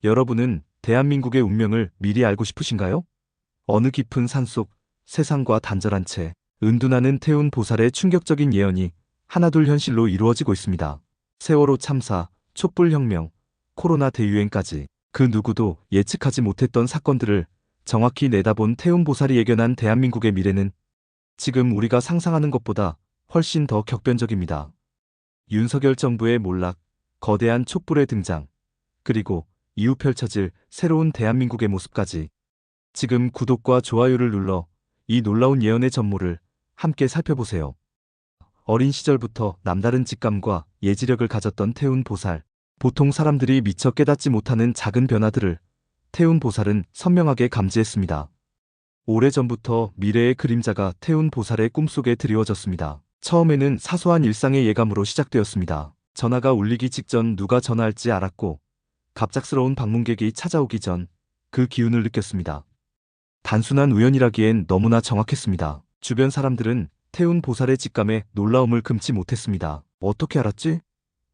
여러분은 대한민국의 운명을 미리 알고 싶으신가요? 어느 깊은 산속 세상과 단절한 채 은둔하는 태운 보살의 충격적인 예언이 하나둘 현실로 이루어지고 있습니다. 세월호 참사, 촛불혁명, 코로나 대유행까지 그 누구도 예측하지 못했던 사건들을 정확히 내다본 태운 보살이 예견한 대한민국의 미래는 지금 우리가 상상하는 것보다 훨씬 더 격변적입니다. 윤석열 정부의 몰락, 거대한 촛불의 등장, 그리고 이후 펼쳐질 새로운 대한민국의 모습까지 지금 구독과 좋아요를 눌러 이 놀라운 예언의 전모를 함께 살펴보세요. 어린 시절부터 남다른 직감과 예지력을 가졌던 태운 보살. 보통 사람들이 미처 깨닫지 못하는 작은 변화들을 태운 보살은 선명하게 감지했습니다. 오래전부터 미래의 그림자가 태운 보살의 꿈속에 드리워졌습니다. 처음에는 사소한 일상의 예감으로 시작되었습니다. 전화가 울리기 직전 누가 전화할지 알았고, 갑작스러운 방문객이 찾아오기 전 그 기운을 느꼈습니다. 단순한 우연이라기엔 너무나 정확했습니다. 주변 사람들은 태운 보살의 직감에 놀라움을 금치 못했습니다. 어떻게 알았지?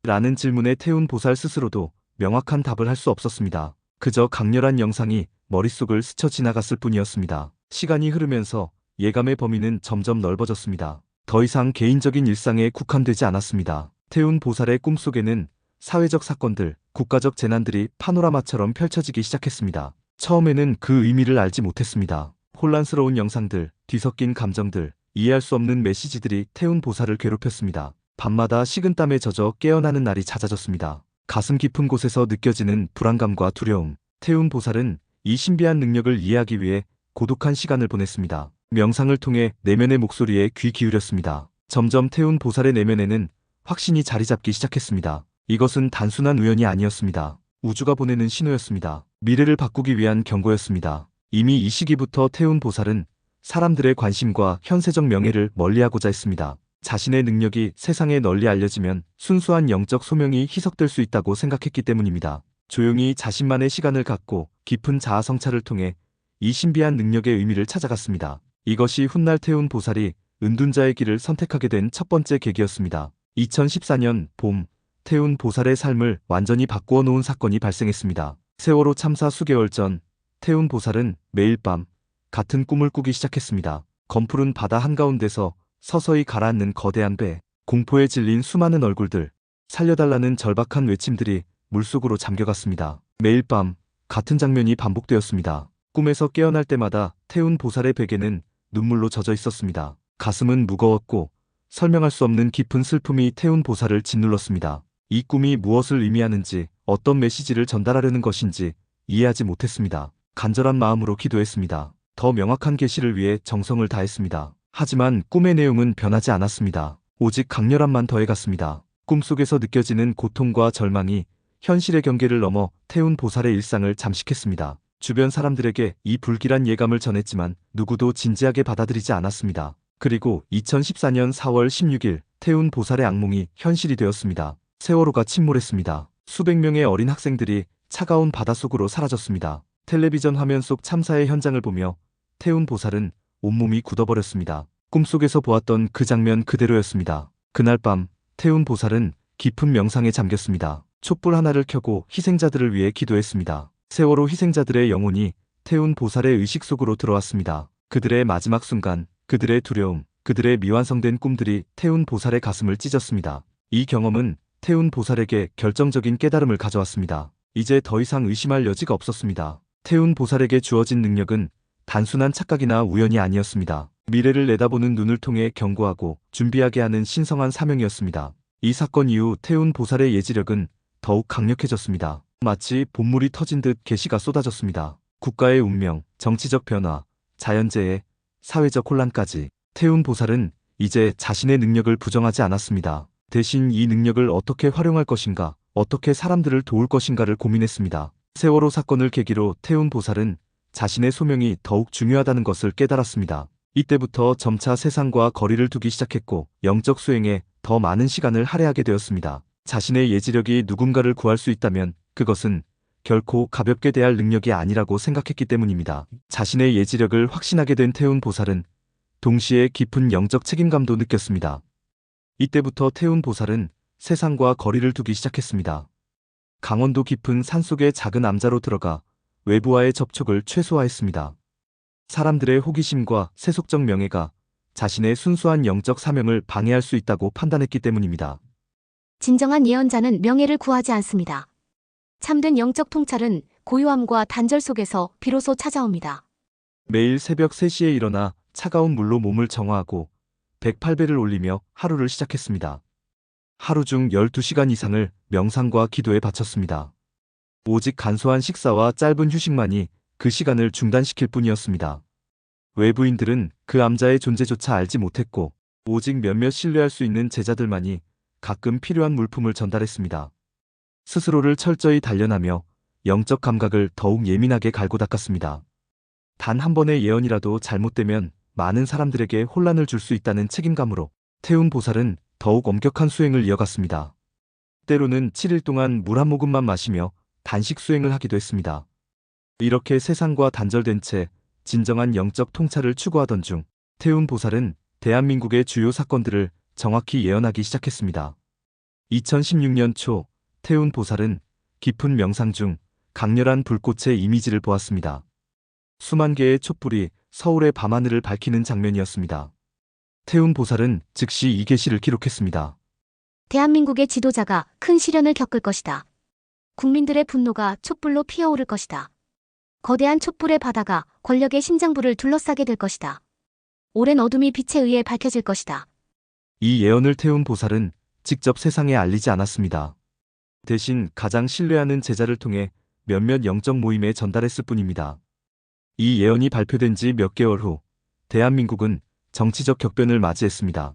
라는 질문에 태운 보살 스스로도 명확한 답을 할 수 없었습니다. 그저 강렬한 영상이 머릿속을 스쳐 지나갔을 뿐이었습니다. 시간이 흐르면서 예감의 범위는 점점 넓어졌습니다. 더 이상 개인적인 일상에 국한되지 않았습니다. 태운 보살의 꿈속에는 사회적 사건들, 국가적 재난들이 파노라마처럼 펼쳐지기 시작했습니다. 처음에는 그 의미를 알지 못했습니다. 혼란스러운 영상들, 뒤섞인 감정들, 이해할 수 없는 메시지들이 태운 보살을 괴롭혔습니다. 밤마다 식은땀에 젖어 깨어나는 날이 잦아졌습니다. 가슴 깊은 곳에서 느껴지는 불안감과 두려움. 태운 보살은 이 신비한 능력을 이해하기 위해 고독한 시간을 보냈습니다. 명상을 통해 내면의 목소리에 귀 기울였습니다. 점점 태운 보살의 내면에는 확신이 자리 잡기 시작했습니다. 이것은 단순한 우연이 아니었습니다. 우주가 보내는 신호였습니다. 미래를 바꾸기 위한 경고였습니다. 이미 이 시기부터 태운 보살은 사람들의 관심과 현세적 명예를 멀리하고자 했습니다. 자신의 능력이 세상에 널리 알려지면 순수한 영적 소명이 희석될 수 있다고 생각했기 때문입니다. 조용히 자신만의 시간을 갖고 깊은 자아 성찰을 통해 이 신비한 능력의 의미를 찾아갔습니다. 이것이 훗날 태운 보살이 은둔자의 길을 선택하게 된 첫 번째 계기였습니다. 2014년 봄, 태운 보살의 삶을 완전히 바꾸어 놓은 사건이 발생했습니다. 세월호 참사 수개월 전, 태운 보살은 매일 밤 같은 꿈을 꾸기 시작했습니다. 검푸른 바다 한가운데서 서서히 가라앉는 거대한 배, 공포에 질린 수많은 얼굴들, 살려달라는 절박한 외침들이 물속으로 잠겨갔습니다. 매일 밤 같은 장면이 반복되었습니다. 꿈에서 깨어날 때마다 태운 보살의 베개는 눈물로 젖어 있었습니다. 가슴은 무거웠고 설명할 수 없는 깊은 슬픔이 태운 보살을 짓눌렀습니다. 이 꿈이 무엇을 의미하는지, 어떤 메시지를 전달하려는 것인지 이해하지 못했습니다. 간절한 마음으로 기도했습니다. 더 명확한 계시를 위해 정성을 다했습니다. 하지만 꿈의 내용은 변하지 않았습니다. 오직 강렬함만 더해갔습니다. 꿈속에서 느껴지는 고통과 절망이 현실의 경계를 넘어 태운 보살의 일상을 잠식했습니다. 주변 사람들에게 이 불길한 예감을 전했지만 누구도 진지하게 받아들이지 않았습니다. 그리고 2014년 4월 16일 태운 보살의 악몽이 현실이 되었습니다. 세월호가 침몰했습니다. 수백 명의 어린 학생들이 차가운 바닷속으로 사라졌습니다. 텔레비전 화면 속 참사의 현장을 보며 태운 보살은 온몸이 굳어버렸습니다. 꿈속에서 보았던 그 장면 그대로였습니다. 그날 밤 태운 보살은 깊은 명상에 잠겼습니다. 촛불 하나를 켜고 희생자들을 위해 기도했습니다. 세월호 희생자들의 영혼이 태운 보살의 의식 속으로 들어왔습니다. 그들의 마지막 순간, 그들의 두려움, 그들의 미완성된 꿈들이 태운 보살의 가슴을 찢었습니다. 이 경험은 태운 보살에게 결정적인 깨달음을 가져왔습니다. 이제 더 이상 의심할 여지가 없었습니다. 태운 보살에게 주어진 능력은 단순한 착각이나 우연이 아니었습니다. 미래를 내다보는 눈을 통해 경고하고 준비하게 하는 신성한 사명이었습니다. 이 사건 이후 태운 보살의 예지력은 더욱 강력해졌습니다. 마치 본물이 터진 듯 계시가 쏟아졌습니다. 국가의 운명, 정치적 변화, 자연재해, 사회적 혼란까지 태운 보살은 이제 자신의 능력을 부정하지 않았습니다. 대신 이 능력을 어떻게 활용할 것인가, 어떻게 사람들을 도울 것인가를 고민했습니다. 세월호 사건을 계기로 태운 보살은 자신의 소명이 더욱 중요하다는 것을 깨달았습니다. 이때부터 점차 세상과 거리를 두기 시작했고 영적 수행에 더 많은 시간을 할애하게 되었습니다. 자신의 예지력이 누군가를 구할 수 있다면 그것은 결코 가볍게 대할 능력이 아니라고 생각했기 때문입니다. 자신의 예지력을 확신하게 된 태운 보살은 동시에 깊은 영적 책임감도 느꼈습니다. 이때부터 태운 보살은 세상과 거리를 두기 시작했습니다. 강원도 깊은 산속의 작은 암자로 들어가 외부와의 접촉을 최소화했습니다. 사람들의 호기심과 세속적 명예가 자신의 순수한 영적 사명을 방해할 수 있다고 판단했기 때문입니다. 진정한 예언자는 명예를 구하지 않습니다. 참된 영적 통찰은 고요함과 단절 속에서 비로소 찾아옵니다. 매일 새벽 3시에 일어나 차가운 물로 몸을 정화하고 108배를 올리며 하루를 시작했습니다. 하루 중 12시간 이상을 명상과 기도에 바쳤습니다. 오직 간소한 식사와 짧은 휴식만이 그 시간을 중단시킬 뿐이었습니다. 외부인들은 그 암자의 존재조차 알지 못했고 오직 몇몇 신뢰할 수 있는 제자들만이 가끔 필요한 물품을 전달했습니다. 스스로를 철저히 단련하며 영적 감각을 더욱 예민하게 갈고 닦았습니다. 단 한 번의 예언이라도 잘못되면 많은 사람들에게 혼란을 줄 수 있다는 책임감으로 태운 보살은 더욱 엄격한 수행을 이어갔습니다. 때로는 7일 동안 물 한 모금만 마시며 단식 수행을 하기도 했습니다. 이렇게 세상과 단절된 채 진정한 영적 통찰을 추구하던 중 태운 보살은 대한민국의 주요 사건들을 정확히 예언하기 시작했습니다. 2016년 초 태운 보살은 깊은 명상 중 강렬한 불꽃의 이미지를 보았습니다. 수만 개의 촛불이 서울의 밤하늘을 밝히는 장면이었습니다. 태운 보살은 즉시 이 계시를 기록했습니다. 대한민국의 지도자가 큰 시련을 겪을 것이다. 국민들의 분노가 촛불로 피어오를 것이다. 거대한 촛불의 바다가 권력의 심장부를 둘러싸게 될 것이다. 오랜 어둠이 빛에 의해 밝혀질 것이다. 이 예언을 태운 보살은 직접 세상에 알리지 않았습니다. 대신 가장 신뢰하는 제자를 통해 몇몇 영적 모임에 전달했을 뿐입니다. 이 예언이 발표된 지 몇 개월 후 대한민국은 정치적 격변을 맞이했습니다.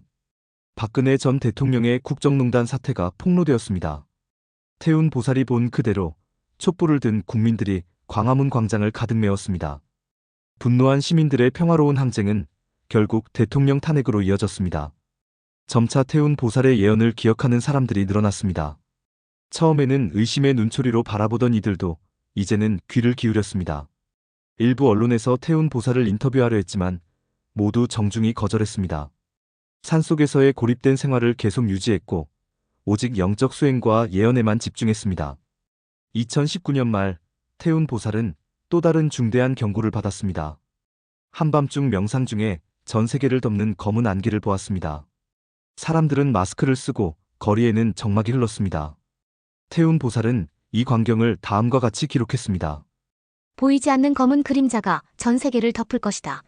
박근혜 전 대통령의 국정농단 사태가 폭로되었습니다. 태운 보살이 본 그대로 촛불을 든 국민들이 광화문 광장을 가득 메웠습니다. 분노한 시민들의 평화로운 항쟁은 결국 대통령 탄핵으로 이어졌습니다. 점차 태운 보살의 예언을 기억하는 사람들이 늘어났습니다. 처음에는 의심의 눈초리로 바라보던 이들도 이제는 귀를 기울였습니다. 일부 언론에서 태운 보살을 인터뷰하려 했지만 모두 정중히 거절했습니다. 산속에서의 고립된 생활을 계속 유지했고 오직 영적 수행과 예언에만 집중했습니다. 2019년 말 태운 보살은 또 다른 중대한 경고를 받았습니다. 한밤중 명상 중에 전 세계를 덮는 검은 안개를 보았습니다. 사람들은 마스크를 쓰고 거리에는 정막이 흘렀습니다. 태운 보살은 이 광경을 다음과 같이 기록했습니다. 보이지 않는 검은 그림자가 전 세계를 덮을 것이다.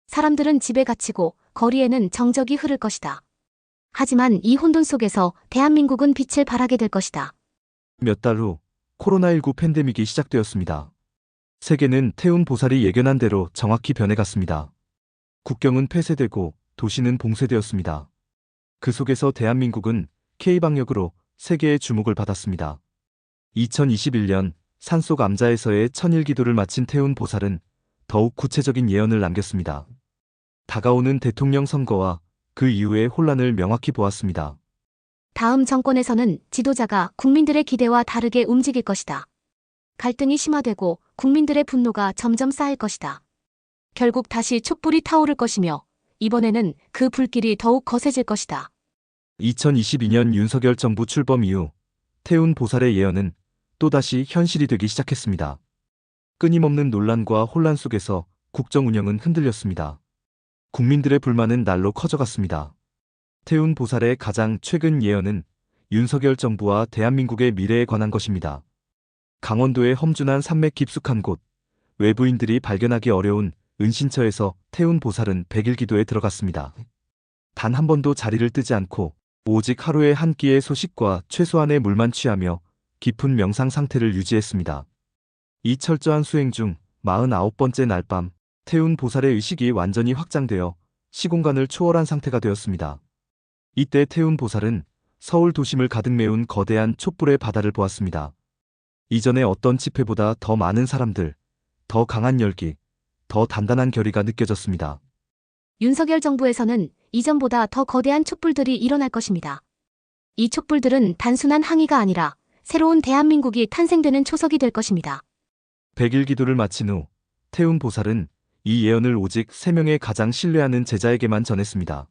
사람들은 집에 갇히고 거리에는 정적이 흐를 것이다. 하지만 이 혼돈 속에서 대한민국은 빛을 발하게 될 것이다. 몇 달 후 코로나19 팬데믹이 시작되었습니다. 세계는 태운 보살이 예견한 대로 정확히 변해갔습니다. 국경은 폐쇄되고 도시는 봉쇄되었습니다. 그 속에서 대한민국은 K방역으로 세계의 주목을 받았습니다. 2021년 산속 암자에서의 천일기도를 마친 태운 보살은 더욱 구체적인 예언을 남겼습니다. 다가오는 대통령 선거와 그 이후의 혼란을 명확히 보았습니다. 다음 정권에서는 지도자가 국민들의 기대와 다르게 움직일 것이다. 갈등이 심화되고 국민들의 분노가 점점 쌓일 것이다. 결국 다시 촛불이 타오를 것이며 이번에는 그 불길이 더욱 거세질 것이다. 2022년 윤석열 정부 출범 이후 태운 보살의 예언은 또다시 현실이 되기 시작했습니다. 끊임없는 논란과 혼란 속에서 국정 운영은 흔들렸습니다. 국민들의 불만은 날로 커져갔습니다. 태운 보살의 가장 최근 예언은 윤석열 정부와 대한민국의 미래에 관한 것입니다. 강원도의 험준한 산맥 깊숙한 곳, 외부인들이 발견하기 어려운 은신처에서 태운 보살은 100일 기도에 들어갔습니다. 단 한 번도 자리를 뜨지 않고 오직 하루에 한 끼의 소식과 최소한의 물만 취하며 깊은 명상 상태를 유지했습니다. 이 철저한 수행 중 49번째 날 밤 태운 보살의 의식이 완전히 확장되어 시공간을 초월한 상태가 되었습니다. 이때 태운 보살은 서울 도심을 가득 메운 거대한 촛불의 바다를 보았습니다. 이전의 어떤 집회보다 더 많은 사람들, 더 강한 열기, 더 단단한 결의가 느껴졌습니다. 윤석열 정부에서는 이전보다 더 거대한 촛불들이 일어날 것입니다. 이 촛불들은 단순한 항의가 아니라 새로운 대한민국이 탄생되는 초석이 될 것입니다. 100일 기도를 마친 후 태운 보살은 이 예언을 오직 3명의 가장 신뢰하는 제자에게만 전했습니다.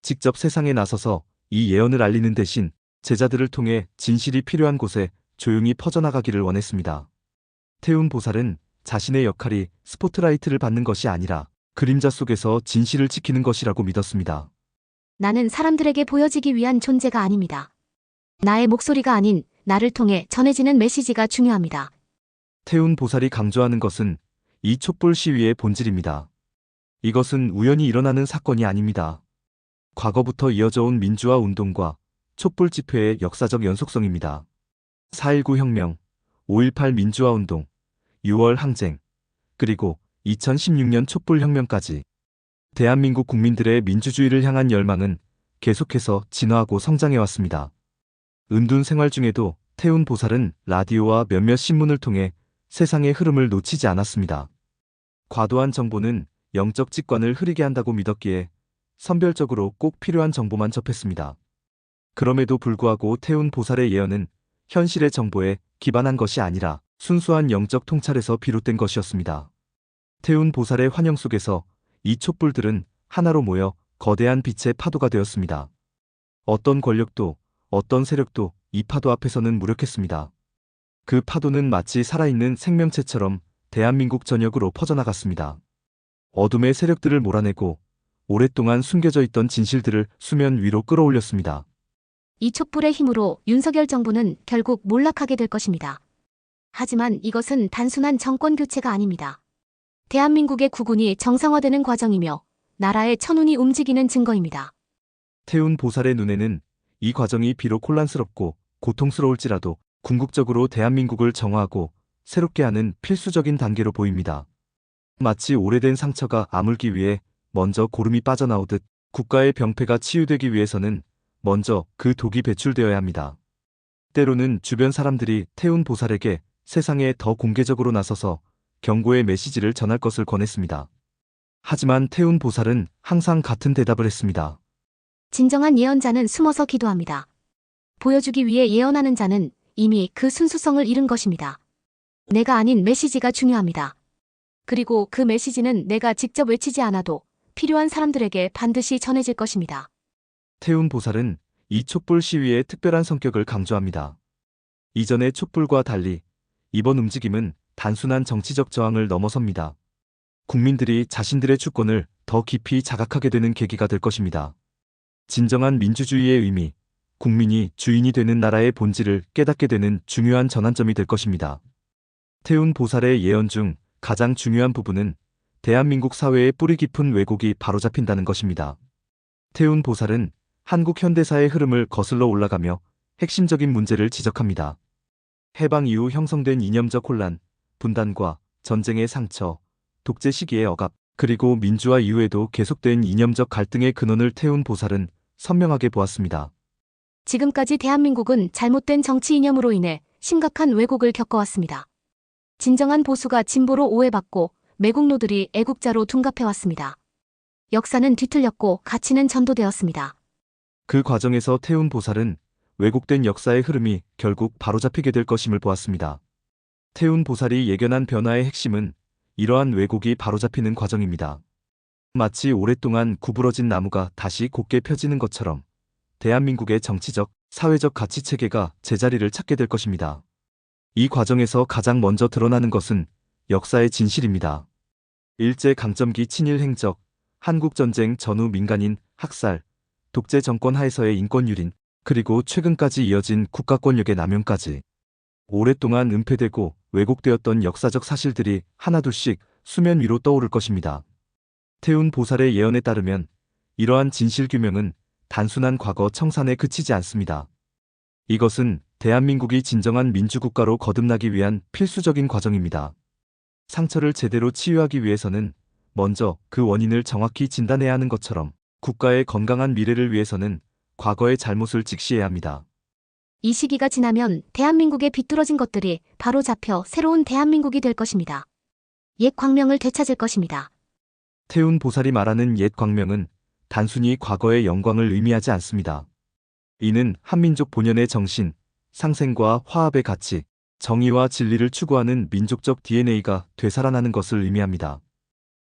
직접 세상에 나서서 이 예언을 알리는 대신 제자들을 통해 진실이 필요한 곳에 조용히 퍼져나가기를 원했습니다. 태운 보살은 자신의 역할이 스포트라이트를 받는 것이 아니라 그림자 속에서 진실을 지키는 것이라고 믿었습니다. 나는 사람들에게 보여지기 위한 존재가 아닙니다. 나의 목소리가 아닌 나를 통해 전해지는 메시지가 중요합니다. 태운 보살이 강조하는 것은 이 촛불 시위의 본질입니다. 이것은 우연히 일어나는 사건이 아닙니다. 과거부터 이어져 온 민주화 운동과 촛불 집회의 역사적 연속성입니다. 4.19 혁명, 5.18 민주화 운동, 6월 항쟁, 그리고 2016년 촛불 혁명까지 대한민국 국민들의 민주주의를 향한 열망은 계속해서 진화하고 성장해왔습니다. 은둔 생활 중에도 태운 보살은 라디오와 몇몇 신문을 통해 세상의 흐름을 놓치지 않았습니다. 과도한 정보는 영적 직관을 흐리게 한다고 믿었기에 선별적으로 꼭 필요한 정보만 접했습니다. 그럼에도 불구하고 태운 보살의 예언은 현실의 정보에 기반한 것이 아니라 순수한 영적 통찰에서 비롯된 것이었습니다. 태운 보살의 환영 속에서 이 촛불들은 하나로 모여 거대한 빛의 파도가 되었습니다. 어떤 권력도 어떤 세력도 이 파도 앞에서는 무력했습니다. 그 파도는 마치 살아있는 생명체처럼 대한민국 전역으로 퍼져나갔습니다. 어둠의 세력들을 몰아내고 오랫동안 숨겨져 있던 진실들을 수면 위로 끌어올렸습니다. 이 촛불의 힘으로 윤석열 정부는 결국 몰락하게 될 것입니다. 하지만 이것은 단순한 정권 교체가 아닙니다. 대한민국의 국운이 정상화되는 과정이며 나라의 천운이 움직이는 증거입니다. 태운 보살의 눈에는 이 과정이 비록 혼란스럽고 고통스러울지라도 궁극적으로 대한민국을 정화하고 새롭게 하는 필수적인 단계로 보입니다. 마치 오래된 상처가 아물기 위해 먼저 고름이 빠져나오듯 국가의 병폐가 치유되기 위해서는 먼저 그 독이 배출되어야 합니다. 때로는 주변 사람들이 태운 보살에게 세상에 더 공개적으로 나서서 경고의 메시지를 전할 것을 권했습니다. 하지만 태운 보살은 항상 같은 대답을 했습니다. 진정한 예언자는 숨어서 기도합니다. 보여주기 위해 예언하는 자는 이미 그 순수성을 잃은 것입니다. 내가 아닌 메시지가 중요합니다. 그리고 그 메시지는 내가 직접 외치지 않아도 필요한 사람들에게 반드시 전해질 것입니다. 태운 보살은 이 촛불 시위의 특별한 성격을 강조합니다. 이전의 촛불과 달리 이번 움직임은 단순한 정치적 저항을 넘어섭니다. 국민들이 자신들의 주권을 더 깊이 자각하게 되는 계기가 될 것입니다. 진정한 민주주의의 의미, 국민이 주인이 되는 나라의 본질을 깨닫게 되는 중요한 전환점이 될 것입니다. 태운 보살의 예언 중 가장 중요한 부분은 대한민국 사회의 뿌리 깊은 왜곡이 바로잡힌다는 것입니다. 태운 보살은 한국 현대사의 흐름을 거슬러 올라가며 핵심적인 문제를 지적합니다. 해방 이후 형성된 이념적 혼란, 분단과 전쟁의 상처, 독재 시기의 억압, 그리고 민주화 이후에도 계속된 이념적 갈등의 근원을 태운 보살은 선명하게 보았습니다. 지금까지 대한민국은 잘못된 정치 이념으로 인해 심각한 왜곡을 겪어왔습니다. 진정한 보수가 진보로 오해받고 매국노들이 애국자로 둔갑해왔습니다. 역사는 뒤틀렸고 가치는 전도되었습니다. 그 과정에서 태운 보살은 왜곡된 역사의 흐름이 결국 바로잡히게 될 것임을 보았습니다. 태운 보살이 예견한 변화의 핵심은 이러한 왜곡이 바로잡히는 과정입니다. 마치 오랫동안 구부러진 나무가 다시 곧게 펴지는 것처럼 대한민국의 정치적, 사회적 가치체계가 제자리를 찾게 될 것입니다. 이 과정에서 가장 먼저 드러나는 것은 역사의 진실입니다. 일제강점기 친일 행적, 한국전쟁 전후 민간인 학살, 독재 정권 하에서의 인권 유린, 그리고 최근까지 이어진 국가권력의 남용까지 오랫동안 은폐되고 왜곡되었던 역사적 사실들이 하나둘씩 수면 위로 떠오를 것입니다. 태운 보살의 예언에 따르면 이러한 진실규명은 단순한 과거 청산에 그치지 않습니다. 이것은 대한민국이 진정한 민주국가로 거듭나기 위한 필수적인 과정입니다. 상처를 제대로 치유하기 위해서는 먼저 그 원인을 정확히 진단해야 하는 것처럼 국가의 건강한 미래를 위해서는 과거의 잘못을 직시해야 합니다. 이 시기가 지나면 대한민국의 비뚤어진 것들이 바로 잡혀 새로운 대한민국이 될 것입니다. 옛 광명을 되찾을 것입니다. 태운 보살이 말하는 옛 광명은 단순히 과거의 영광을 의미하지 않습니다. 이는 한민족 본연의 정신, 상생과 화합의 가치, 정의와 진리를 추구하는 민족적 DNA가 되살아나는 것을 의미합니다.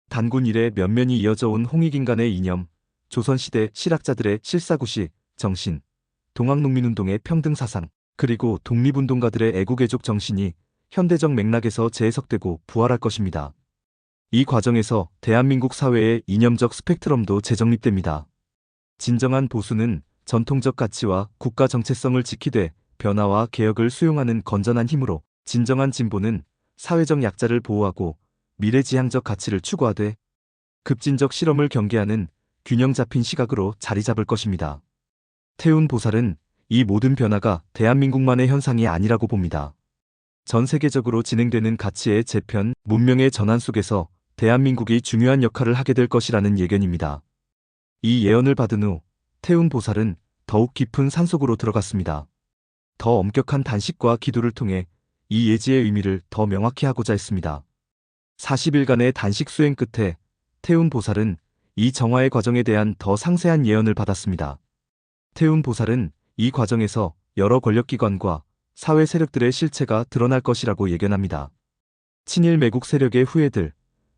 단군 이래 면면이 이어져 온 홍익인간의 이념, 조선시대 실학자들의 실사구시, 정신, 동학농민운동의 평등사상, 그리고 독립운동가들의 애국애족 정신이 현대적 맥락에서 재해석되고 부활할 것입니다. 이 과정에서 대한민국 사회의 이념적 스펙트럼도 재정립됩니다. 진정한 보수는 전통적 가치와 국가 정체성을 지키되 변화와 개혁을 수용하는 건전한 힘으로, 진정한 진보는 사회적 약자를 보호하고 미래지향적 가치를 추구하되 급진적 실험을 경계하는 균형 잡힌 시각으로 자리 잡을 것입니다. 태운 보살은 이 모든 변화가 대한민국만의 현상이 아니라고 봅니다. 전 세계적으로 진행되는 가치의 재편, 문명의 전환 속에서 대한민국이 중요한 역할을 하게 될 것이라는 예견입니다. 이 예언을 받은 후 태운 보살은 더욱 깊은 산속으로 들어갔습니다. 더 엄격한 단식과 기도를 통해 이 예지의 의미를 더 명확히 하고자 했습니다. 40일간의 단식 수행 끝에 태운 보살은 이 정화의 과정에 대한 더 상세한 예언을 받았습니다. 태운 보살은 이 과정에서 여러 권력기관과 사회 세력들의 실체가 드러날 것이라고 예견합니다. 친일 매국 세력의 후예들,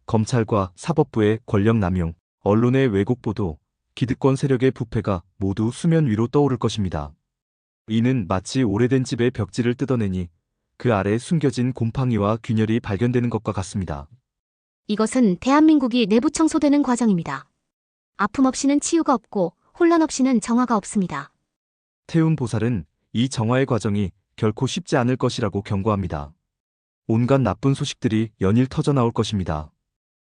검찰과 사법부의 권력 남용, 언론의 왜곡 보도, 기득권 세력의 부패가 모두 수면 위로 떠오를 것입니다. 이는 마치 오래된 집의 벽지를 뜯어내니 그 아래 숨겨진 곰팡이와 균열이 발견되는 것과 같습니다. 이것은 대한민국이 내부 청소되는 과정입니다. 아픔 없이는 치유가 없고 혼란 없이는 정화가 없습니다. 태운 보살은 이 정화의 과정이 결코 쉽지 않을 것이라고 경고합니다. 온갖 나쁜 소식들이 연일 터져나올 것입니다.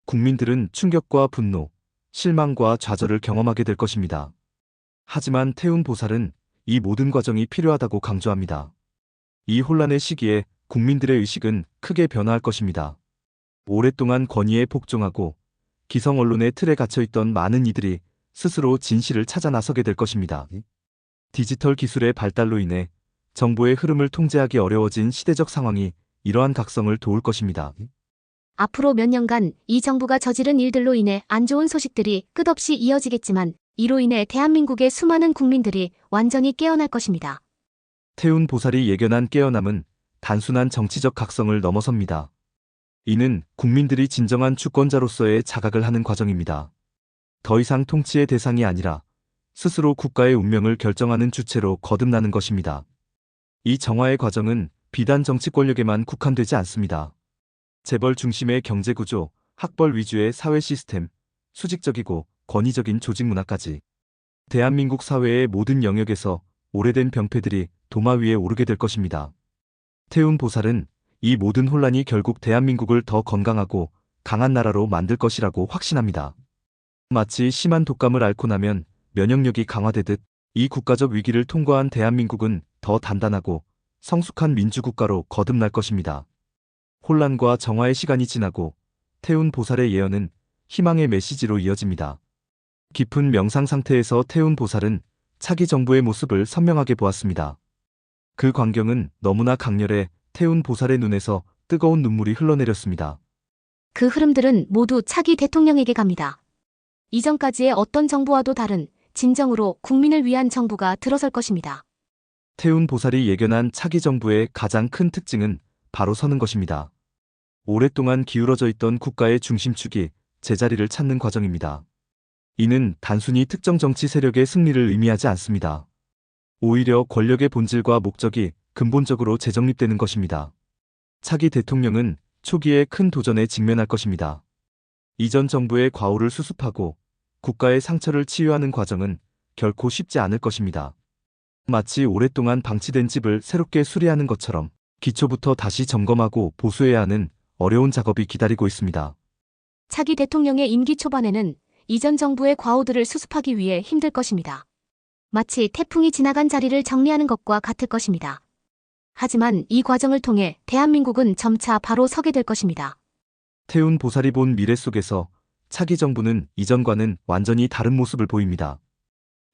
국민들은 충격과 분노, 실망과 좌절을 경험하게 될 것입니다. 하지만 태운 보살은 이 모든 과정이 필요하다고 강조합니다. 이 혼란의 시기에 국민들의 의식은 크게 변화할 것입니다. 오랫동안 권위에 복종하고 기성 언론의 틀에 갇혀있던 많은 이들이 스스로 진실을 찾아 나서게 될 것입니다. 디지털 기술의 발달로 인해 정보의 흐름을 통제하기 어려워진 시대적 상황이 이러한 각성을 도울 것입니다. 앞으로 몇 년간 이 정부가 저지른 일들로 인해 안 좋은 소식들이 끝없이 이어지겠지만 이로 인해 대한민국의 수많은 국민들이 완전히 깨어날 것입니다. 태운 보살이 예견한 깨어남은 단순한 정치적 각성을 넘어섭니다. 이는 국민들이 진정한 주권자로서의 자각을 하는 과정입니다. 더 이상 통치의 대상이 아니라 스스로 국가의 운명을 결정하는 주체로 거듭나는 것입니다. 이 정화의 과정은 비단 정치 권력에만 국한되지 않습니다. 재벌 중심의 경제구조, 학벌 위주의 사회 시스템, 수직적이고 권위적인 조직 문화까지 대한민국 사회의 모든 영역에서 오래된 병폐들이 도마 위에 오르게 될 것입니다. 태운 보살은 이 모든 혼란이 결국 대한민국을 더 건강하고 강한 나라로 만들 것이라고 확신합니다. 마치 심한 독감을 앓고 나면 면역력이 강화되듯 이 국가적 위기를 통과한 대한민국은 더 단단하고 성숙한 민주국가로 거듭날 것입니다. 혼란과 정화의 시간이 지나고 태운 보살의 예언은 희망의 메시지로 이어집니다. 깊은 명상 상태에서 태운 보살은 차기 정부의 모습을 선명하게 보았습니다. 그 광경은 너무나 강렬해 태운 보살의 눈에서 뜨거운 눈물이 흘러내렸습니다. 그 흐름들은 모두 차기 대통령에게 갑니다. 이전까지의 어떤 정부와도 다른 진정으로 국민을 위한 정부가 들어설 것입니다. 태운 보살이 예견한 차기 정부의 가장 큰 특징은 바로 서는 것입니다. 오랫동안 기울어져 있던 국가의 중심축이 제자리를 찾는 과정입니다. 이는 단순히 특정 정치 세력의 승리를 의미하지 않습니다. 오히려 권력의 본질과 목적이 근본적으로 재정립되는 것입니다. 차기 대통령은 초기에 큰 도전에 직면할 것입니다. 이전 정부의 과오를 수습하고 국가의 상처를 치유하는 과정은 결코 쉽지 않을 것입니다. 마치 오랫동안 방치된 집을 새롭게 수리하는 것처럼 기초부터 다시 점검하고 보수해야 하는 어려운 작업이 기다리고 있습니다. 차기 대통령의 임기 초반에는 이전 정부의 과오들을 수습하기 위해 힘들 것입니다. 마치 태풍이 지나간 자리를 정리하는 것과 같을 것입니다. 하지만 이 과정을 통해 대한민국은 점차 바로 서게 될 것입니다. 태운 보살이 본 미래 속에서 차기 정부는 이전과는 완전히 다른 모습을 보입니다.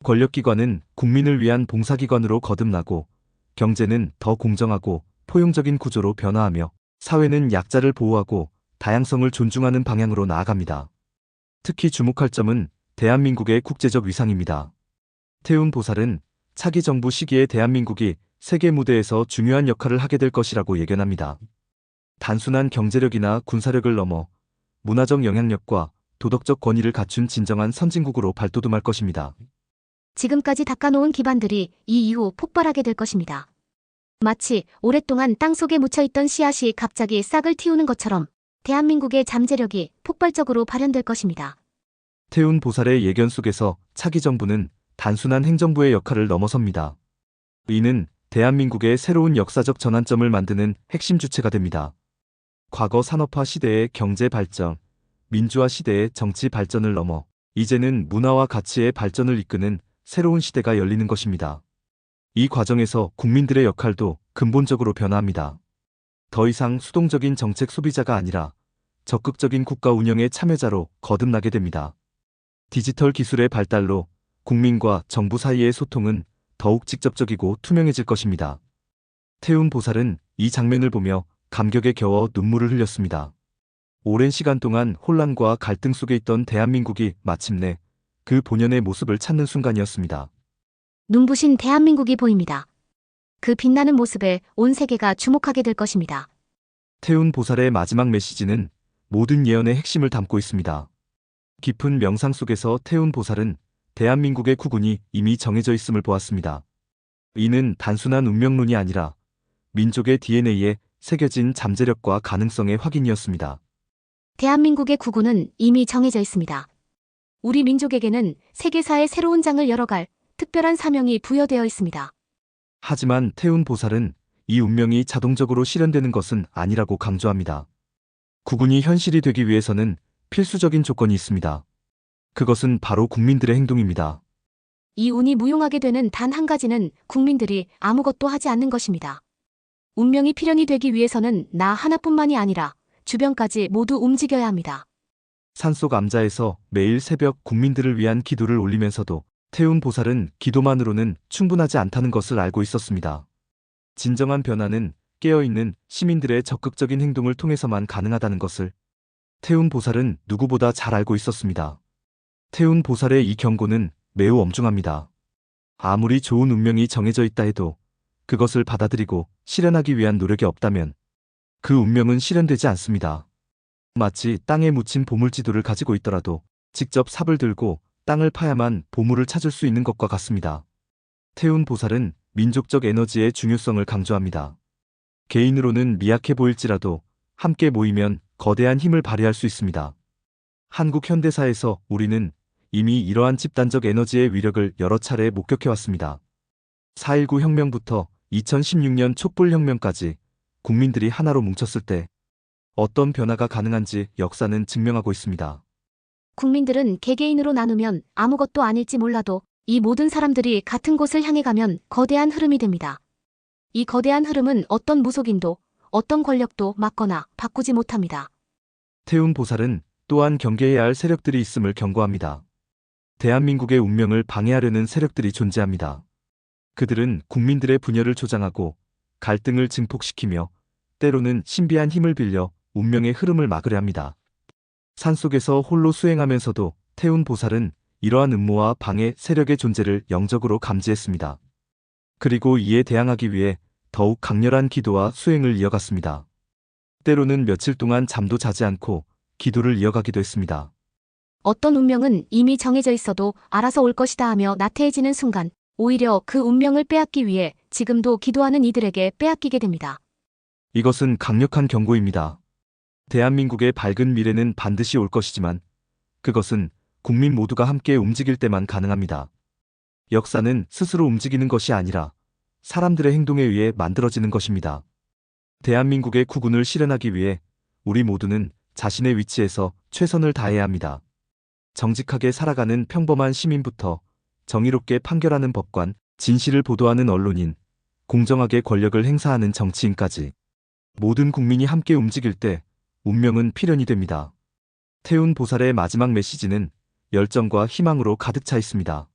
권력기관은 국민을 위한 봉사기관으로 거듭나고 경제는 더 공정하고 포용적인 구조로 변화하며 사회는 약자를 보호하고 다양성을 존중하는 방향으로 나아갑니다. 특히 주목할 점은 대한민국의 국제적 위상입니다. 태운 보살은 차기 정부 시기에 대한민국이 세계 무대에서 중요한 역할을 하게 될 것이라고 예견합니다. 단순한 경제력이나 군사력을 넘어 문화적 영향력과 도덕적 권위를 갖춘 진정한 선진국으로 발돋움할 것입니다. 지금까지 닦아놓은 기반들이 이 이후 폭발하게 될 것입니다. 마치 오랫동안 땅속에 묻혀있던 씨앗이 갑자기 싹을 틔우는 것처럼 대한민국의 잠재력이 폭발적으로 발현될 것입니다. 태운 보살의 예견 속에서 차기 정부는 단순한 행정부의 역할을 넘어섭니다. 이는 대한민국의 새로운 역사적 전환점을 만드는 핵심 주체가 됩니다. 과거 산업화 시대의 경제 발전, 민주화 시대의 정치 발전을 넘어 이제는 문화와 가치의 발전을 이끄는 새로운 시대가 열리는 것입니다. 이 과정에서 국민들의 역할도 근본적으로 변화합니다. 더 이상 수동적인 정책 소비자가 아니라 적극적인 국가 운영의 참여자로 거듭나게 됩니다. 디지털 기술의 발달로 국민과 정부 사이의 소통은 더욱 직접적이고 투명해질 것입니다. 태운 보살은 이 장면을 보며 감격에 겨워 눈물을 흘렸습니다. 오랜 시간 동안 혼란과 갈등 속에 있던 대한민국이 마침내 그 본연의 모습을 찾는 순간이었습니다. 눈부신 대한민국이 보입니다. 그 빛나는 모습에 온 세계가 주목하게 될 것입니다. 태운 보살의 마지막 메시지는 모든 예언의 핵심을 담고 있습니다. 깊은 명상 속에서 태운 보살은 대한민국의 국운이 이미 정해져 있음을 보았습니다. 이는 단순한 운명론이 아니라 민족의 DNA에 새겨진 잠재력과 가능성의 확인이었습니다. 대한민국의 국운은 이미 정해져 있습니다. 우리 민족에게는 세계사의 새로운 장을 열어갈 특별한 사명이 부여되어 있습니다. 하지만 태운 보살은 이 운명이 자동적으로 실현되는 것은 아니라고 강조합니다. 국운이 현실이 되기 위해서는 필수적인 조건이 있습니다. 그것은 바로 국민들의 행동입니다. 이 운이 무용하게 되는 단 한 가지는 국민들이 아무것도 하지 않는 것입니다. 운명이 필연이 되기 위해서는 나 하나뿐만이 아니라 주변까지 모두 움직여야 합니다. 산속 암자에서 매일 새벽 국민들을 위한 기도를 올리면서도 태운 보살은 기도만으로는 충분하지 않다는 것을 알고 있었습니다. 진정한 변화는 깨어있는 시민들의 적극적인 행동을 통해서만 가능하다는 것을 태운 보살은 누구보다 잘 알고 있었습니다. 태운 보살의 이 경고는 매우 엄중합니다. 아무리 좋은 운명이 정해져 있다 해도 그것을 받아들이고 실현하기 위한 노력이 없다면 그 운명은 실현되지 않습니다. 마치 땅에 묻힌 보물지도를 가지고 있더라도 직접 삽을 들고 땅을 파야만 보물을 찾을 수 있는 것과 같습니다. 태운 보살은 민족적 에너지의 중요성을 강조합니다. 개인으로는 미약해 보일지라도 함께 모이면 거대한 힘을 발휘할 수 있습니다. 한국 현대사에서 우리는 이미 이러한 집단적 에너지의 위력을 여러 차례 목격해왔습니다. 4.19 혁명부터 2016년 촛불혁명까지 국민들이 하나로 뭉쳤을 때 어떤 변화가 가능한지 역사는 증명하고 있습니다. 국민들은 개개인으로 나누면 아무것도 아닐지 몰라도 이 모든 사람들이 같은 곳을 향해 가면 거대한 흐름이 됩니다. 이 거대한 흐름은 어떤 무속인도 어떤 권력도 막거나 바꾸지 못합니다. 태운 보살은 또한 경계해야 할 세력들이 있음을 경고합니다. 대한민국의 운명을 방해하려는 세력들이 존재합니다. 그들은 국민들의 분열을 조장하고 갈등을 증폭시키며 때로는 신비한 힘을 빌려 운명의 흐름을 막으려 합니다. 산속에서 홀로 수행하면서도 태운 보살은 이러한 음모와 방해 세력의 존재를 영적으로 감지했습니다. 그리고 이에 대항하기 위해 더욱 강렬한 기도와 수행을 이어갔습니다. 때로는 며칠 동안 잠도 자지 않고 기도를 이어가기도 했습니다. 어떤 운명은 이미 정해져 있어도 알아서 올 것이다 하며 나태해지는 순간 오히려 그 운명을 빼앗기 위해 지금도 기도하는 이들에게 빼앗기게 됩니다. 이것은 강력한 경고입니다. 대한민국의 밝은 미래는 반드시 올 것이지만 그것은 국민 모두가 함께 움직일 때만 가능합니다. 역사는 스스로 움직이는 것이 아니라 사람들의 행동에 의해 만들어지는 것입니다. 대한민국의 국운을 실현하기 위해 우리 모두는 자신의 위치에서 최선을 다해야 합니다. 정직하게 살아가는 평범한 시민부터 정의롭게 판결하는 법관, 진실을 보도하는 언론인, 공정하게 권력을 행사하는 정치인까지 모든 국민이 함께 움직일 때 운명은 필연이 됩니다. 태운 보살의 마지막 메시지는 열정과 희망으로 가득 차 있습니다.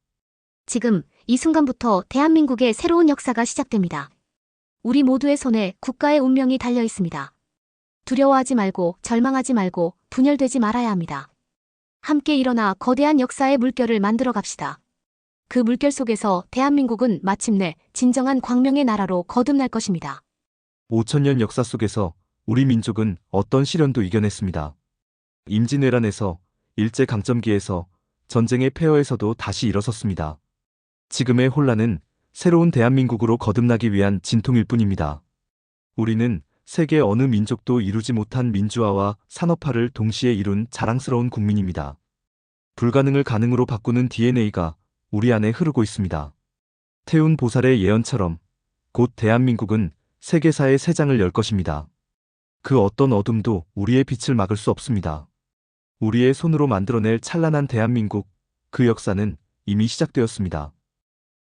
지금 이 순간부터 대한민국의 새로운 역사가 시작됩니다. 우리 모두의 손에 국가의 운명이 달려 있습니다. 두려워하지 말고 절망하지 말고 분열되지 말아야 합니다. 함께 일어나 거대한 역사의 물결을 만들어 갑시다. 그 물결 속에서 대한민국은 마침내 진정한 광명의 나라로 거듭날 것입니다. 5천년 역사 속에서 우리 민족은 어떤 시련도 이겨냈습니다. 임진왜란에서, 일제강점기에서, 전쟁의 폐허에서도 다시 일어섰습니다. 지금의 혼란은 새로운 대한민국으로 거듭나기 위한 진통일 뿐입니다. 우리는 세계 어느 민족도 이루지 못한 민주화와 산업화를 동시에 이룬 자랑스러운 국민입니다. 불가능을 가능으로 바꾸는 DNA가 우리 안에 흐르고 있습니다. 태운 보살의 예언처럼 곧 대한민국은 세계사의 새 장을 열 것입니다. 그 어떤 어둠도 우리의 빛을 막을 수 없습니다. 우리의 손으로 만들어낼 찬란한 대한민국, 그 역사는 이미 시작되었습니다.